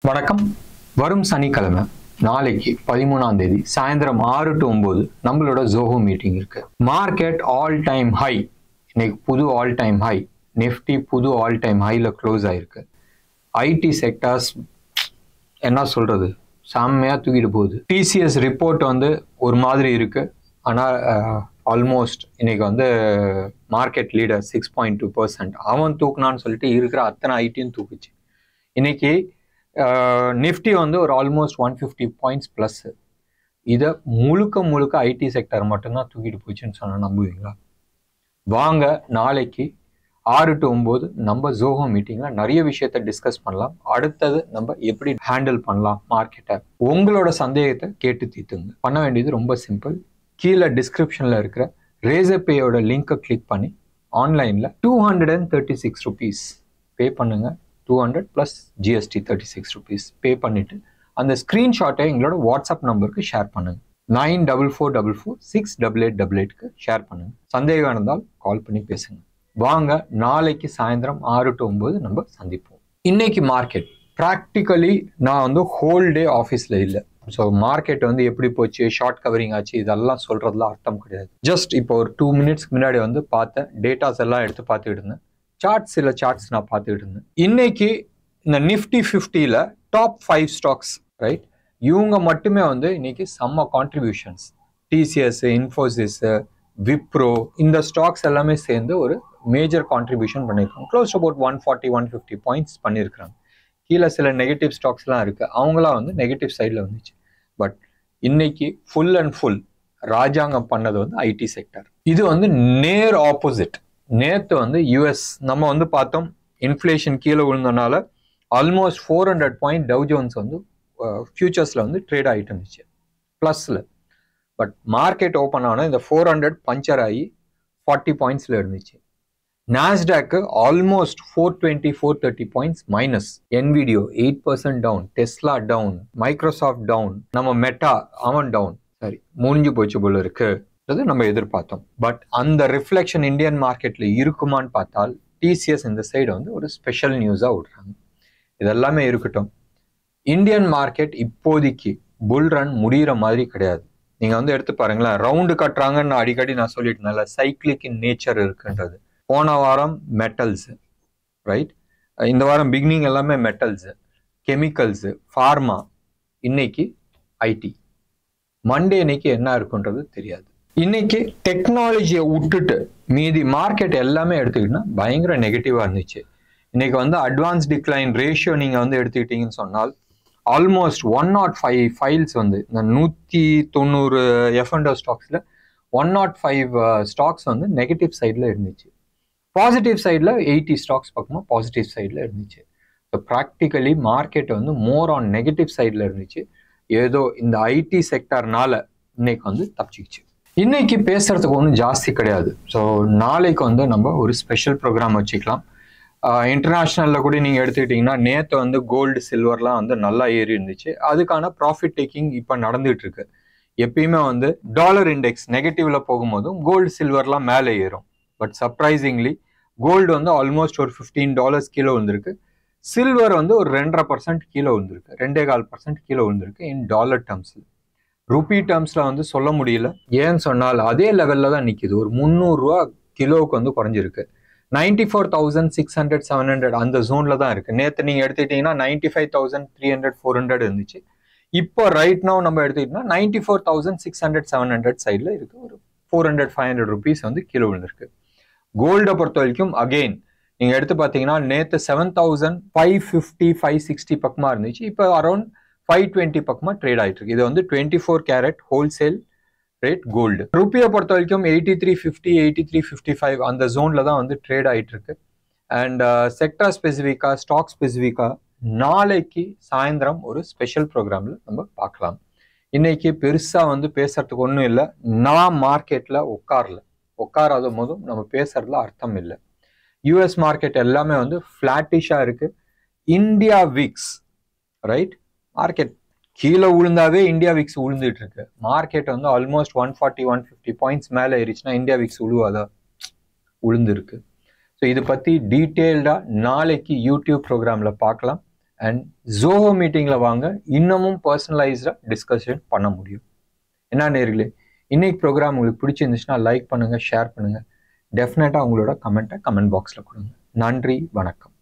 வணக்கம். வரும் சனிக்கிழமை நாளைக்கு 13ஆம் தேதி சாயந்தரம் 6 to 9 நம்மளோட ஜோஹோ மீட்டிங் இருக்கு. மார்க்கெட் ஆல் டைம் ஹை, இன்னைக்கு புது ஆல் டைம் ஹை, நிஃப்டி புது ஆல் டைம் ஹைல க்ளோஸ் ஆயிருக்கு. ஐடி செக்டார்ஸ் என்ன சொல்றது, செம்மையா தூக்கிட்டு போகுது. டிசிஎஸ் ரிப்போர்ட் ஒரு மாதிரி இருக்கு. ஆனால் ஆல்மோஸ்ட் இன்னைக்கு மார்க்கெட் லீடர் 6.2% அவன் தூக்குனான்னு சொல்லிட்டு இருக்கிற அத்தனை ஐடியும் தூக்குச்சு. இன்னைக்கு நிஃப்டி ஒரு ஆல்மோஸ்ட் 150 பாயிண்ட்ஸ் ப்ளஸ். இதை முழுக்க ஐடி செக்டர் மட்டும்தான் தூக்கிட்டு போச்சுன்னு சொன்னால் நம்புவீங்களா? வாங்க நாளைக்கு 6 to 9 நம்ம ஜோஹோ மீட்டிங்கில் நிறைய விஷயத்த டிஸ்கஸ் பண்ணலாம். அடுத்தது நம்ம எப்படி ஹேண்டில் பண்ணலாம் மார்க்கெட்டை. உங்களோட சந்தேகத்தை கேட்டு தீர்த்துங்க. பண்ண வேண்டியது ரொம்ப சிம்பிள். கீழே டிஸ்கிரிப்ஷனில் இருக்கிற ரேசர்பேயோட லிங்கை கிளிக் பண்ணி ஆன்லைனில் 236 rupees பே பண்ணுங்க. 200 plus GST 36 rupees பே பண்ணிட்டு அந்த ஸ்க்ரீன்ஷாட்டை எங்களோட வாட்ஸ்அப் நம்பருக்கு ஷேர் பண்ணுங்க. 9444468888க்கு ஷேர் பண்ணுங்க. சந்தேகம் இருந்தால் கால் பண்ணி பேசுங்க. வாங்க நாளைக்கு சாயந்தரம் 6 to 9 நம்ம சந்திப்போம். இன்னைக்கு மார்க்கெட் ப்ராக்டிக்கலி நான் ஹோல் டே ஆஃபீஸில் இல்லை. ஸோ மார்க்கெட் எப்படி போச்சு, ஷார்ட் கவரிங் ஆச்சு, இதெல்லாம் சொல்றதுல அர்த்தம் கிடையாது. ஜஸ்ட் இப்போ ஒரு 2 minutes முன்னாடி பார்த்த டேட்டாஸ் எல்லாம் எடுத்து பார்த்துக்கிட்டு இருந்தேன். சில சார்ட்ஸ் நான் பார்த்துக்கிட்டு இருந்தேன். இன்னைக்கு இந்த நிஃப்டி 50ல டாப் 5 ஸ்டாக்ஸ், ரைட், இவங்க மட்டுமே இன்னைக்கு செம்ம கான்ட்ரிபியூஷன்ஸ். டிசிஎஸ், இன்ஃபோசிஸ், விப்ரோ, இந்த ஸ்டாக்ஸ் எல்லாமே சேர்ந்து ஒரு மேஜர் கான்ட்ரிபியூஷன் பண்ணியிருக்காங்க. க்ளோஸ் அபவுட் 140-150 பாயிண்ட்ஸ் பண்ணியிருக்காங்க. கீழே சில நெகட்டிவ் ஸ்டாக்ஸ்லாம் இருக்கு, அவங்களாம் நெகட்டிவ் சைடில் வந்துச்சு. பட் இன்னைக்கு ஃபுல் அண்ட் ஃபுல் ராஜாங்கம் பண்ணது ஐடி செக்டர். இது நேர் ஆப்போசிட். நேற்று யூஎஸ் நம்ம பார்த்தோம், இன்ஃப்ளேஷன் கீழே விழுந்தனால ஆல்மோஸ்ட் 400 பாயிண்ட் டவ் ஜோன்ஸ் ஃபியூச்சர்ஸில் ட்ரேட் ஆகிட்டு இருந்துச்சு ப்ளஸில். பட் மார்க்கெட் ஓப்பன் ஆனால் இந்த 400 பஞ்சர் ஆகி 40 பாயிண்ட்ஸில் இருந்துச்சு. நாஸ்டாக்கு almost 420-430 points minus. Nvidia 8% down, Tesla down, Microsoft down, நம்ம மெட்டா அவன் டவுன். சரி, முடிஞ்சு போச்சு போல இருக்கு நம்ம எதிர்பார்த்தோம். பட் அந்த ரிஃப்ளெக்ஷன் இந்தியன் மார்க்கெட்ல இருக்குமான்னு பார்த்தால் டிசிஎஸ் இந்த சைடு ஒரு ஸ்பெஷல் நியூஸா விடுறாங்க. இதெல்லாமே இருக்கட்டும், இந்தியன் மார்க்கெட் இப்போதைக்கு புல் ரன் முடிகிற மாதிரி கிடையாது. நீங்க எடுத்து பாருங்களேன், ரவுண்டு கட்டுறாங்கன்னு அடிக்கடி நான் சொல்லிட்டேன்ல, சைக்கிளிக் இன் நேச்சர் இருக்குன்றது. போன வாரம் மெட்டல்ஸ், ரைட், இந்த வாரம் பிகினிங் எல்லாமே மெட்டல்ஸ், கெமிக்கல்ஸ், ஃபார்மா, இன்னைக்கு ஐடி. மண்டே இன்னைக்கு என்ன இருக்குன்றது தெரியாது. இன்னைக்கு டெக்னாலஜியை விட்டுட்டு மீதி மார்க்கெட் எல்லாமே எடுத்துக்கிட்டா பயங்கர நெகட்டிவா இருந்துச்சு. இன்னைக்கு அட்வான்ஸ் டிக்ளைன் ரேஷியோ நீங்க எடுத்துக்கிட்டீங்கன்னு சொன்னால் ஆல்மோஸ்ட் 105 ஃபைல்ஸ் இந்த 190 F&O ஸ்டாக்ஸ்ல 105 ஸ்டாக்ஸ் நெகட்டிவ் சைட்ல இருந்துச்சு. பாசிட்டிவ் சைட்ல 80 ஸ்டாக்ஸ் பக்கமா பாசிட்டிவ் சைட்ல இருந்துச்சு. So practically market more on negative சைட்ல இருந்துச்சு. ஏதோ இந்த ஐடி செக்டர்னால இன்னைக்கு தப்பிச்சிச்சு. இன்னைக்கு பேசுறதுக்கு ஒன்றும் ஜாஸ்தி கிடையாது. ஸோ நாளைக்கு நம்ம ஒரு ஸ்பெஷல் ப்ரோக்ராம் வச்சுக்கலாம். இன்டர்நேஷ்னலில் கூட நீங்கள் எடுத்துக்கிட்டிங்கன்னா நேற்று கோல்டு சில்வர்லாம் நல்லா ஏறி இருந்துச்சு. அதுக்கான ப்ராஃபிட் டேக்கிங் இப்போ நடந்துகிட்டு இருக்கு. எப்பயுமே டாலர் இண்டெக்ஸ் நெகட்டிவ்ல போகும்போதும் கோல்டு சில்வர்லாம் மேலே ஏறும். பட் சர்ப்ரைசிங்லி கோல்டு ஆல்மோஸ்ட் ஒரு $15 கீழே விழுந்திருக்கு. சில்வர் ஒரு 2.5% கீழே விழுந்திருக்கு, 2.25% கீழே விழுந்திருக்கு இன் டாலர் டேர்ம்ஸ்ல. ருபி டேர்ம்ஸ்ல சொல்ல முடியல. ஏன்னு சொன்னால் அதே லெவல்ல தான் நிற்கிது. ஒரு 300 ரூபா கிலோவுக்கு குறைஞ்சிருக்கு. 94,600-700 அந்த ஜோன்ல தான் இருக்கு. நேற்று நீங்க எடுத்துக்கிட்டீங்கன்னா 95,300-400 இருந்துச்சு. இப்போ ரைட் நவ் நம்ம எடுத்துக்கிட்டோம்னா 94,600-700 சைட்ல இருக்கு. ஒரு 400-500 rupees கீழே விழுந்திருக்கு. கோல்டை பொறுத்த வரைக்கும் அகெயின் நீங்க எடுத்து பார்த்தீங்கன்னா நேற்று 7,550-560 பக்கமா இருந்துச்சு. இப்போ அரௌண்ட் 520 பக்கமா ட்ரேட் ஆயிட்டு இருக்கு. இது 24 கேரட் ஹோல்சேல் ரேட் கோல்டு. ருப்பியை பொறுத்த வரைக்கும் 8350-8355 அந்த ஜோன்ல தான் ட்ரேட் ஆயிட்டு இருக்கு. அண்ட் செக்டர் ஸ்பெசிஃபிக்கா, ஸ்டாக் ஸ்பெசிஃபிக்கா நாளைக்கு சாயந்தரம் ஒரு ஸ்பெஷல் ப்ரோக்ராம்ல நம்ம பார்க்கலாம். இன்னைக்கு பெருசா பேசுறதுக்கு ஒன்றும் இல்லை. நான் மார்க்கெட்ல உட்காராத போதும் நம்ம பேசுறதுல அர்த்தம் இல்லை. யூஎஸ் மார்க்கெட் எல்லாமே ஃபிளாட்டிஷா இருக்கு. இந்தியா விக்ஸ், ரைட், மார்க்கெட் கீழே விழுந்தாவே இந்தியா விக்ஸ் விழுந்துட்டு இருக்கு. மார்க்கெட் ஆல்மோஸ்ட் 140-150 பாயிண்ட்ஸ் மேலே ஏறிச்சுன்னா இந்தியா விக்ஸ் விழுவாதா? விழுந்துருக்கு. ஸோ இதை பற்றி டீட்டெயில்டாக நாளைக்கு யூடியூப் ப்ரோக்ராமில் பார்க்கலாம். அண்ட் ஜோஹோ மீட்டிங்கில் வாங்க, இன்னமும் பர்சனலைஸ்டாக டிஸ்கஷன் பண்ண முடியும். என்ன நேர்களே, இன்னைக்கு ப்ரோக்ராம் உங்களுக்கு பிடிச்சிருந்துச்சுன்னா லைக் பண்ணுங்கள், ஷேர் பண்ணுங்கள். டெஃபினட்டாக உங்களோட கமெண்ட்டை கமெண்ட் பாக்ஸில் கொடுங்க. நன்றி, வணக்கம்.